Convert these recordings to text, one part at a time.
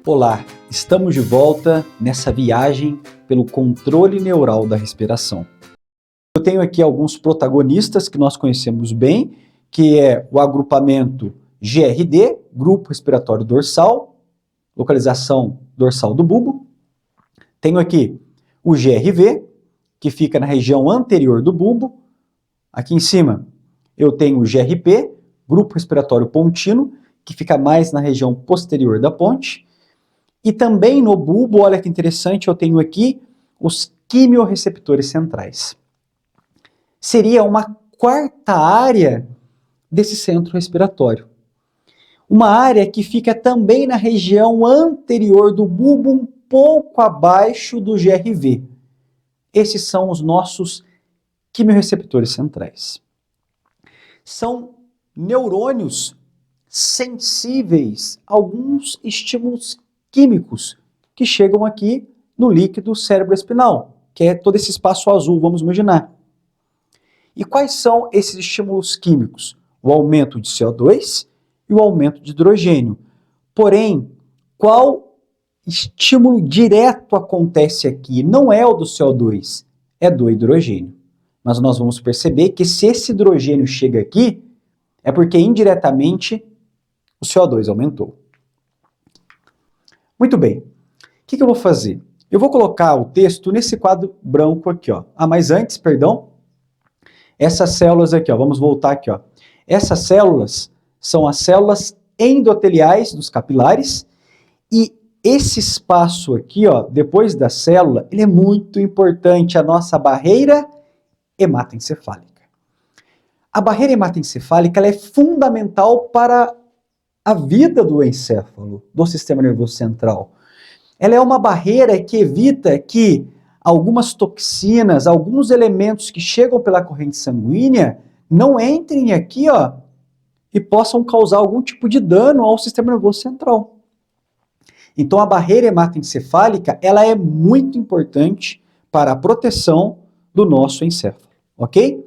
Olá, estamos de volta nessa viagem pelo controle neural da respiração. Eu tenho aqui alguns protagonistas que nós conhecemos bem, que é o agrupamento GRD, Grupo Respiratório Dorsal, localização dorsal do bulbo. Tenho aqui o GRV, que fica na região anterior do bulbo. Aqui em cima eu tenho o GRP, Grupo Respiratório Pontino, que fica mais na região posterior da ponte. E também no bulbo, olha que interessante, eu tenho aqui os quimiorreceptores centrais. Seria uma quarta área desse centro respiratório. Uma área que fica também na região anterior do bulbo, um pouco abaixo do GRV. Esses são os nossos quimiorreceptores centrais. São neurônios sensíveis a alguns estímulos químicos que chegam aqui no líquido cerebroespinal, que é todo esse espaço azul, vamos imaginar. E quais são esses estímulos químicos? O aumento de CO2 e o aumento de hidrogênio. Porém, qual estímulo direto acontece aqui? Não é o do CO2, é do hidrogênio. Mas nós vamos perceber que se esse hidrogênio chega aqui, é porque indiretamente o CO2 aumentou. Muito bem, o que eu vou fazer? Eu vou colocar o texto nesse quadro branco aqui, ó. Mas antes, perdão, essas células aqui, ó, vamos voltar aqui, ó. Essas células são as células endoteliais dos capilares e esse espaço aqui, ó, depois da célula, ele é muito importante, a nossa barreira hematoencefálica. A barreira hematoencefálica ela é fundamental para a vida do encéfalo, do sistema nervoso central. Ela é uma barreira que evita que algumas toxinas, alguns elementos que chegam pela corrente sanguínea não entrem aqui, ó, e possam causar algum tipo de dano ao sistema nervoso central. Então a barreira hematoencefálica, ela é muito importante para a proteção do nosso encéfalo, ok?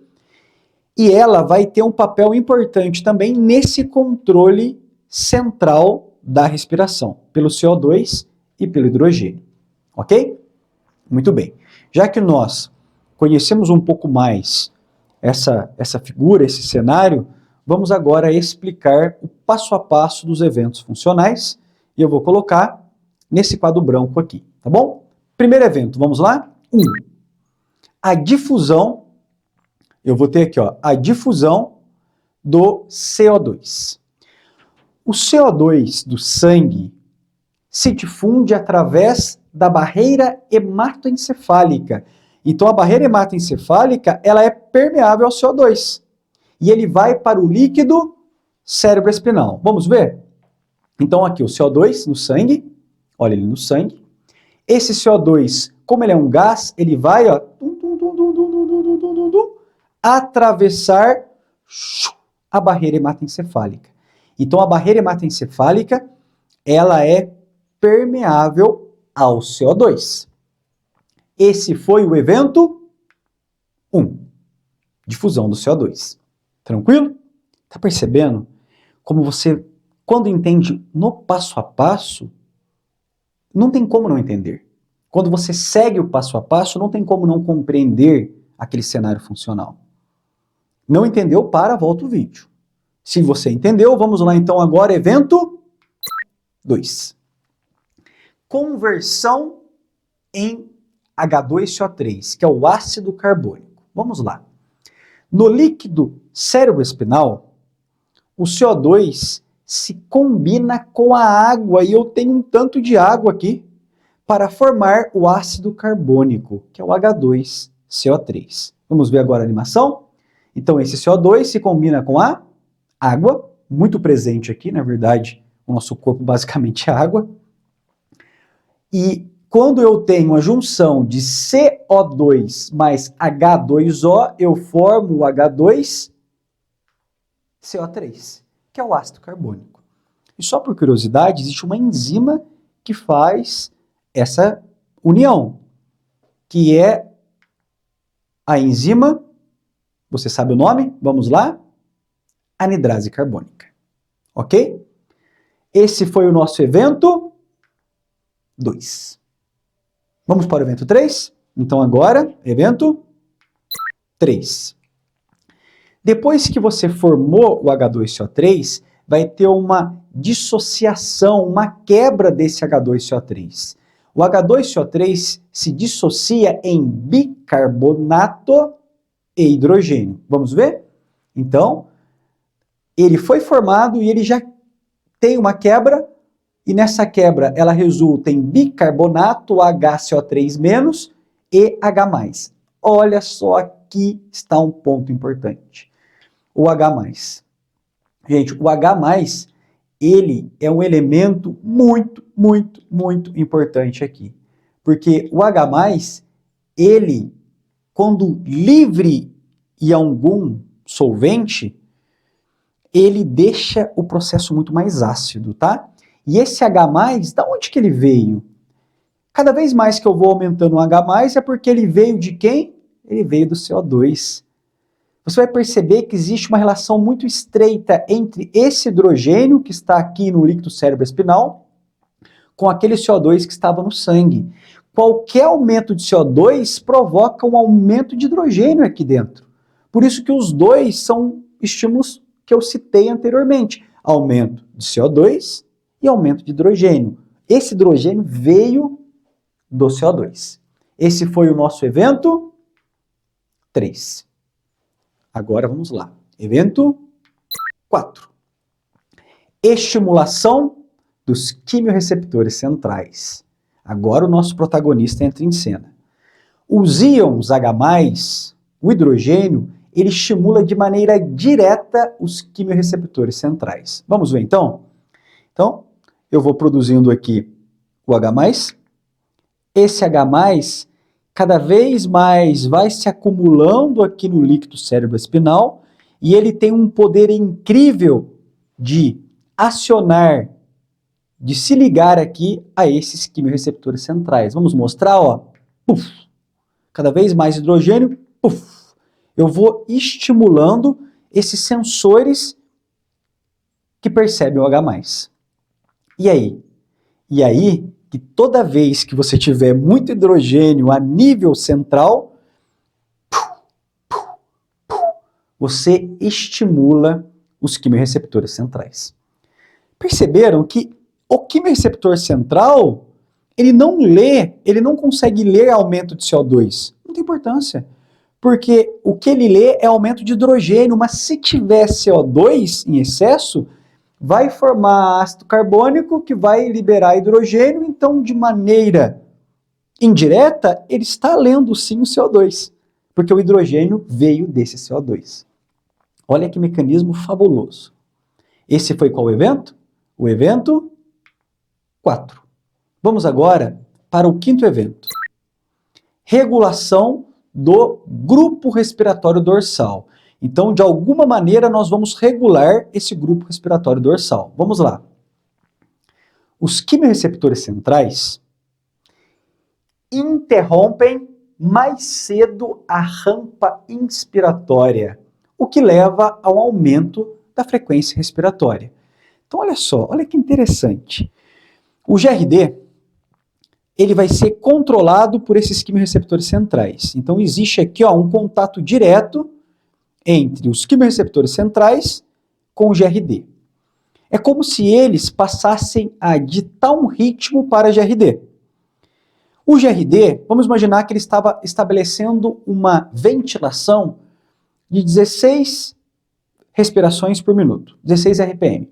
E ela vai ter um papel importante também nesse controle central da respiração, pelo CO2 e pelo hidrogênio, ok? Muito bem. Já que nós conhecemos um pouco mais essa figura, esse cenário, vamos agora explicar o passo a passo dos eventos funcionais e eu vou colocar nesse quadro branco aqui, tá bom? Primeiro evento, vamos lá? 1. A difusão, eu vou ter aqui, ó, a difusão do CO2. O CO2 do sangue se difunde através da barreira hematoencefálica. Então, a barreira hematoencefálica, ela é permeável ao CO2. E ele vai para o líquido cerebroespinal. Vamos ver? Então, aqui o CO2 no sangue. Olha ele no sangue. Esse CO2, como ele é um gás, ele vai, ó, atravessar a barreira hematoencefálica. Então, a barreira hematoencefálica, ela é permeável ao CO2. Esse foi o evento 1, difusão do CO2. Tranquilo? Tá percebendo como você, quando entende no passo a passo, não tem como não entender. Quando você segue o passo a passo, não tem como não compreender aquele cenário funcional. Não entendeu? Volta o vídeo. Se você entendeu, vamos lá então agora, evento 2. Conversão em H2CO3, que é o ácido carbônico. Vamos lá. No líquido cerebroespinal, o CO2 se combina com a água, e eu tenho um tanto de água aqui, para formar o ácido carbônico, que é o H2CO3. Vamos ver agora a animação? Então, esse CO2 se combina com a água, muito presente aqui, na verdade, o nosso corpo basicamente é água. E quando eu tenho a junção de CO2 mais H2O, eu formo o H2CO3, que é o ácido carbônico. E só por curiosidade, existe uma enzima que faz essa união, que é a enzima, você sabe o nome? Vamos lá? Anidrase carbônica. Ok? Esse foi o nosso evento 2. Vamos para o evento 3? Então agora, evento 3. Depois que você formou o H2CO3, vai ter uma dissociação, uma quebra desse H2CO3. O H2CO3 se dissocia em bicarbonato e hidrogênio. Vamos ver? Então, ele foi formado e ele já tem uma quebra, e nessa quebra ela resulta em bicarbonato, HCO3- e H+. Olha só, aqui está um ponto importante. O H+. Gente, o H+, ele é um elemento muito, muito, muito importante aqui. Porque o H+, ele, quando livre em algum solvente, ele deixa o processo muito mais ácido, tá? E esse H+, da onde que ele veio? Cada vez mais que eu vou aumentando o H+, é porque ele veio de quem? Ele veio do CO2. Você vai perceber que existe uma relação muito estreita entre esse hidrogênio que está aqui no líquido cerebroespinal com aquele CO2 que estava no sangue. Qualquer aumento de CO2 provoca um aumento de hidrogênio aqui dentro. Por isso que os dois são estímulos que eu citei anteriormente. Aumento de CO2 e aumento de hidrogênio. Esse hidrogênio veio do CO2. Esse foi o nosso evento 3. Agora vamos lá. Evento 4. Estimulação dos quimiorreceptores centrais. Agora o nosso protagonista entra em cena. Os íons H+, o hidrogênio, ele estimula de maneira direta os quimiorreceptores centrais. Vamos ver então? Então, eu vou produzindo aqui o H+. Esse H+, cada vez mais vai se acumulando aqui no líquido cerebroespinal e ele tem um poder incrível de acionar, de se ligar aqui a esses quimiorreceptores centrais. Vamos mostrar, ó. Puf, cada vez mais hidrogênio, puf. Eu vou estimulando esses sensores que percebem o H+. E aí? E aí, que toda vez que você tiver muito hidrogênio a nível central, você estimula os quimiorreceptores centrais. Perceberam que o quimiorreceptor central, ele não consegue ler aumento de CO2. Não tem importância. Porque o que ele lê é aumento de hidrogênio, mas se tiver CO2 em excesso, vai formar ácido carbônico que vai liberar hidrogênio, então de maneira indireta, ele está lendo sim o CO2, porque o hidrogênio veio desse CO2. Olha que mecanismo fabuloso. Esse foi qual evento? O evento 4. Vamos agora para o quinto evento. Regulação do grupo respiratório dorsal. Então, de alguma maneira, nós vamos regular esse grupo respiratório dorsal. Vamos lá. Os quimiorreceptores centrais interrompem mais cedo a rampa inspiratória, o que leva ao aumento da frequência respiratória. Então, olha só, olha que interessante. O GRD, ele vai ser controlado por esses quimiorreceptores centrais. Então, existe aqui ó, um contato direto entre os quimiorreceptores centrais com o GRD. É como se eles passassem a ditar um ritmo para GRD. O GRD, vamos imaginar que ele estava estabelecendo uma ventilação de 16 respirações por minuto, 16 RPM.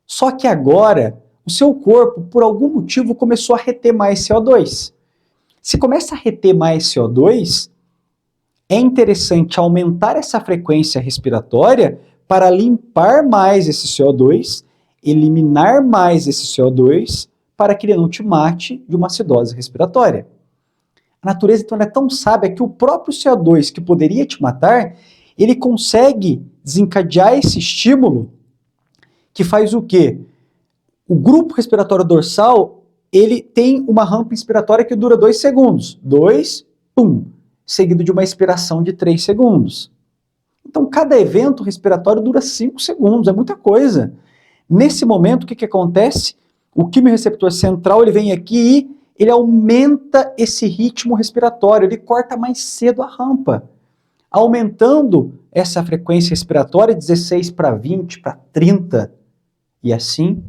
Só que agora, o seu corpo, por algum motivo, começou a reter mais CO2. Se começa a reter mais CO2, é interessante aumentar essa frequência respiratória para limpar mais esse CO2, eliminar mais esse CO2, para que ele não te mate de uma acidose respiratória. A natureza então é tão sábia que o próprio CO2 que poderia te matar, ele consegue desencadear esse estímulo que faz o quê? O grupo respiratório dorsal, ele tem uma rampa inspiratória que dura 2 segundos. 2, pum, seguido de uma expiração de 3 segundos. Então, cada evento respiratório dura 5 segundos, é muita coisa. Nesse momento, o que acontece? o quimiorreceptor central ele vem aqui e ele aumenta esse ritmo respiratório, ele corta mais cedo a rampa, aumentando essa frequência respiratória 16 para 20, para 30, e assim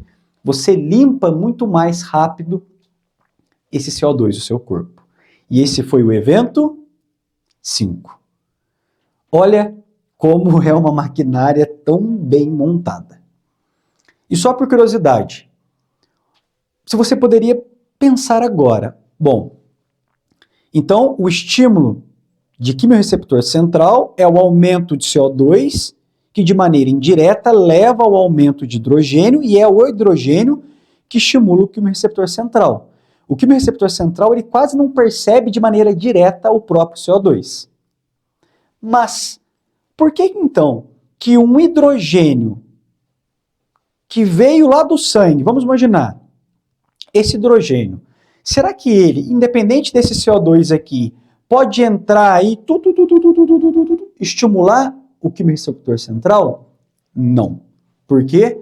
você limpa muito mais rápido esse CO2 do seu corpo. E esse foi o evento 5. Olha como é uma maquinária tão bem montada. E só por curiosidade, se você poderia pensar agora, bom, então o estímulo de quimiorreceptor central é o aumento de CO2, que de maneira indireta leva ao aumento de hidrogênio, e é o hidrogênio que estimula o quimiorreceptor central. O quimiorreceptor central ele quase não percebe de maneira direta o próprio CO2. Mas, por que então que um hidrogênio que veio lá do sangue, vamos imaginar, esse hidrogênio, será que ele, independente desse CO2 aqui, pode entrar e estimular o quimiorreceptor central? Não. Por quê?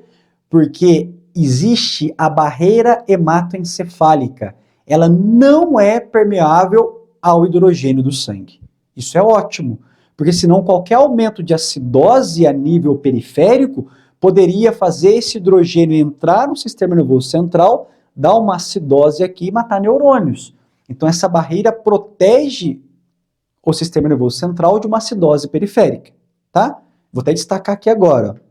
Porque existe a barreira hematoencefálica. Ela não é permeável ao hidrogênio do sangue. Isso é ótimo, porque senão qualquer aumento de acidose a nível periférico poderia fazer esse hidrogênio entrar no sistema nervoso central, dar uma acidose aqui e matar neurônios. Então essa barreira protege o sistema nervoso central de uma acidose periférica, tá? Vou até destacar aqui agora.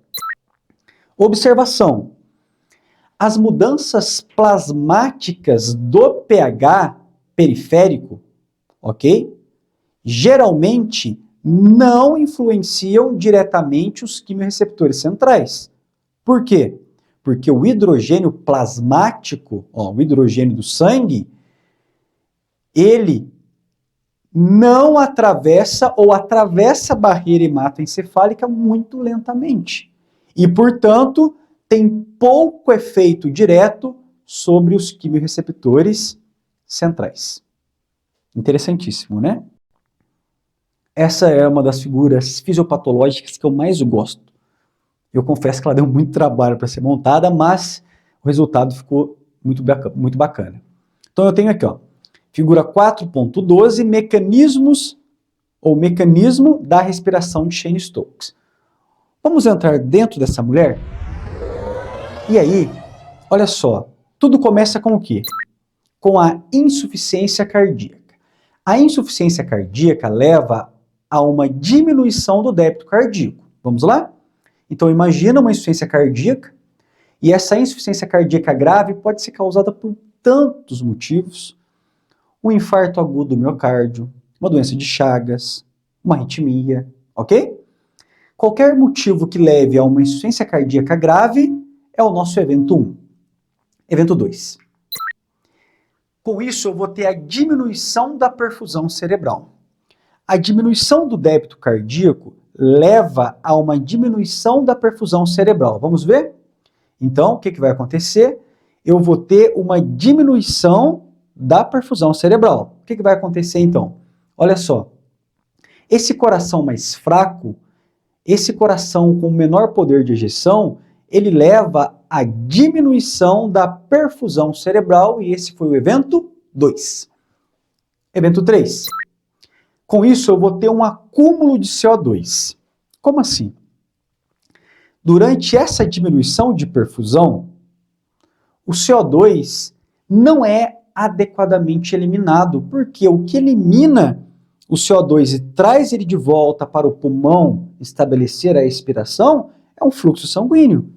Observação. As mudanças plasmáticas do pH periférico, ok? Geralmente não influenciam diretamente os quimiorreceptores centrais. Por quê? Porque o hidrogênio plasmático, o hidrogênio do sangue, ele não atravessa ou atravessa a barreira hematoencefálica muito lentamente. E, portanto, tem pouco efeito direto sobre os quimiorreceptores centrais. Interessantíssimo, né? Essa é uma das figuras fisiopatológicas que eu mais gosto. Eu confesso que ela deu muito trabalho para ser montada, mas o resultado ficou muito bacana. Então eu tenho aqui, figura 4.12, mecanismo da respiração de Cheyne-Stokes. Vamos entrar dentro dessa mulher? E aí, olha só, tudo começa com o quê? Com a insuficiência cardíaca. A insuficiência cardíaca leva a uma diminuição do débito cardíaco. Vamos lá? Então imagina uma insuficiência cardíaca, e essa insuficiência cardíaca grave pode ser causada por tantos motivos. Um infarto agudo do miocárdio, uma doença de Chagas, uma arritmia, ok? Qualquer motivo que leve a uma insuficiência cardíaca grave é o nosso evento 1. Evento 2. Com isso eu vou ter a diminuição da perfusão cerebral. A diminuição do débito cardíaco leva a uma diminuição da perfusão cerebral. Vamos ver? Então, o que vai acontecer? Eu vou ter uma diminuição da perfusão cerebral. O que vai acontecer então? Olha só. Esse coração mais fraco, esse coração com menor poder de ejeção, ele leva à diminuição da perfusão cerebral, e esse foi o evento 2. Evento 3. Com isso, eu vou ter um acúmulo de CO2. Como assim? Durante essa diminuição de perfusão, o CO2 não é adequadamente eliminado, porque o que elimina o CO2 e traz ele de volta para o pulmão estabelecer a expiração é um fluxo sanguíneo.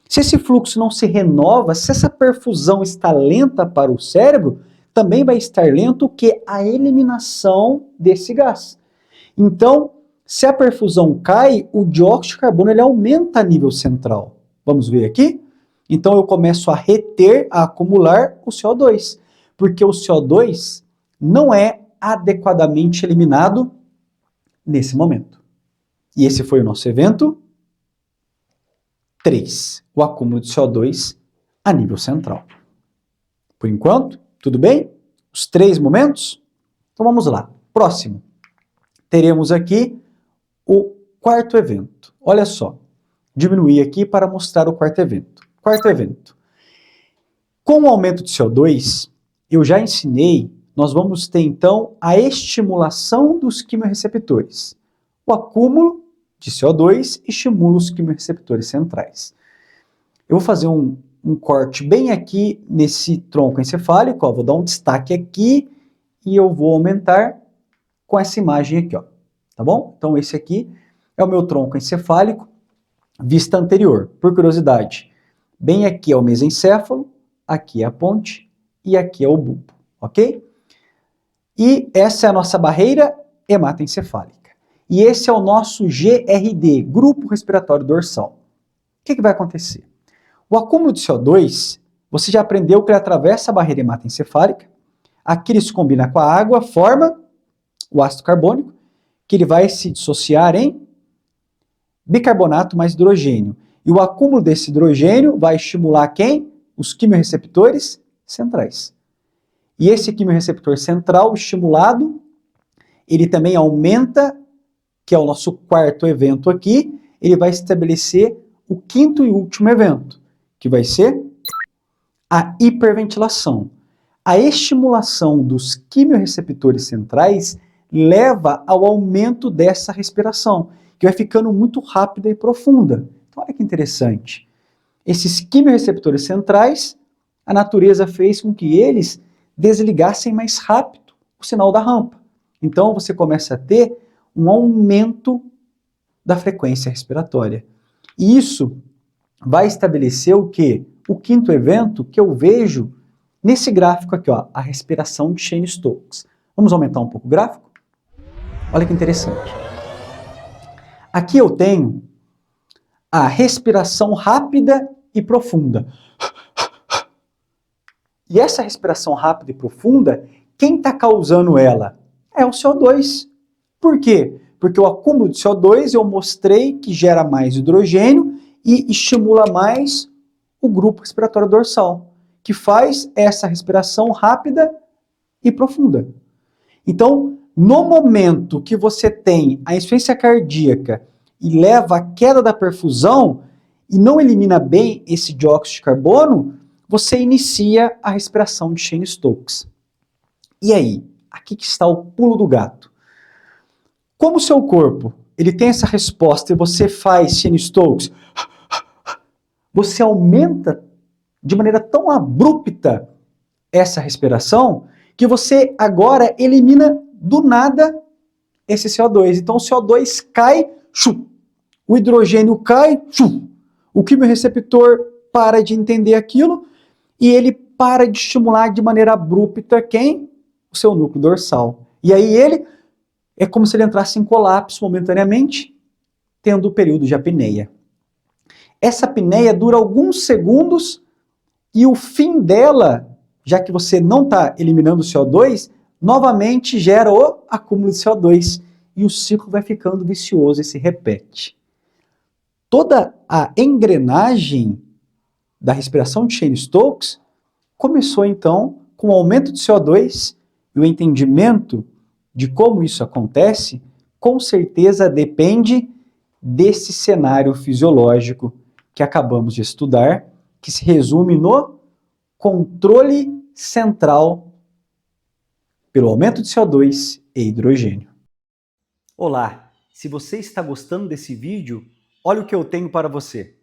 Se esse fluxo não se renova, se essa perfusão está lenta para o cérebro, também vai estar lento o que? A eliminação desse gás. Então, se a perfusão cai, o dióxido de carbono ele aumenta a nível central. Vamos ver aqui? Então eu começo a reter, a acumular o CO2, porque o CO2 não é adequadamente eliminado nesse momento. E esse foi o nosso evento 3, o acúmulo de CO2 a nível central. Por enquanto, tudo bem? Os 3 momentos? Então vamos lá. Próximo. Teremos aqui o quarto evento. Olha só. Diminuir aqui para mostrar o quarto evento. Quarto evento. Com o aumento de CO2, eu já ensinei, nós vamos ter então a estimulação dos quimiorreceptores. O acúmulo de CO2 estimula os quimiorreceptores centrais. Eu vou fazer um corte bem aqui nesse tronco encefálico, ó, vou dar um destaque aqui e eu vou aumentar com essa imagem aqui, ó, tá bom? Então esse aqui é o meu tronco encefálico, vista anterior. Por curiosidade, bem aqui é o mesencéfalo, aqui é a ponte e aqui é o bulbo, ok? E essa é a nossa barreira hematoencefálica. E esse é o nosso GRD, Grupo Respiratório Dorsal. O que vai acontecer? O acúmulo de CO2, você já aprendeu que ele atravessa a barreira hematoencefálica, aqui ele se combina com a água, forma o ácido carbônico, que ele vai se dissociar em bicarbonato mais hidrogênio. E o acúmulo desse hidrogênio vai estimular quem? Os quimiorreceptores centrais. E esse quimiorreceptor central estimulado, ele também aumenta, que é o nosso quarto evento aqui, ele vai estabelecer o quinto e último evento, que vai ser a hiperventilação. A estimulação dos quimiorreceptores centrais leva ao aumento dessa respiração, que vai ficando muito rápida e profunda. Então, olha que interessante. Esses quimiorreceptores centrais, a natureza fez com que eles desligassem mais rápido o sinal da rampa. Então, você começa a ter um aumento da frequência respiratória. E isso vai estabelecer o quê? O quinto evento que eu vejo nesse gráfico aqui, ó, a respiração de Cheyne-Stokes. Vamos aumentar um pouco o gráfico? Olha que interessante. Aqui eu tenho a respiração rápida e profunda. E essa respiração rápida e profunda, quem está causando ela? É o CO2. Por quê? Porque o acúmulo de CO2 eu mostrei que gera mais hidrogênio e estimula mais o grupo respiratório dorsal, que faz essa respiração rápida e profunda. Então, no momento que você tem a insuficiência cardíaca e leva à queda da perfusão e não elimina bem esse dióxido de carbono, você inicia a respiração de Cheyne-Stokes. E aí? Aqui que está o pulo do gato. Como o seu corpo ele tem essa resposta e você faz Cheyne-Stokes, você aumenta de maneira tão abrupta essa respiração que você agora elimina do nada esse CO2. Então o CO2 cai, o hidrogênio cai, o quimiorreceptor para de entender aquilo e ele para de estimular de maneira abrupta quem? O seu núcleo dorsal. E aí ele é como se ele entrasse em colapso momentaneamente, tendo o período de apneia. Essa apneia dura alguns segundos e o fim dela, já que você não está eliminando o CO2, novamente gera o acúmulo de CO2 e o ciclo vai ficando vicioso e se repete. Toda a engrenagem da respiração de Cheyne-Stokes começou então com o aumento de CO2 e o entendimento de como isso acontece, com certeza depende desse cenário fisiológico que acabamos de estudar, que se resume no controle central pelo aumento de CO2 e hidrogênio. Olá, se você está gostando desse vídeo, olha o que eu tenho para você.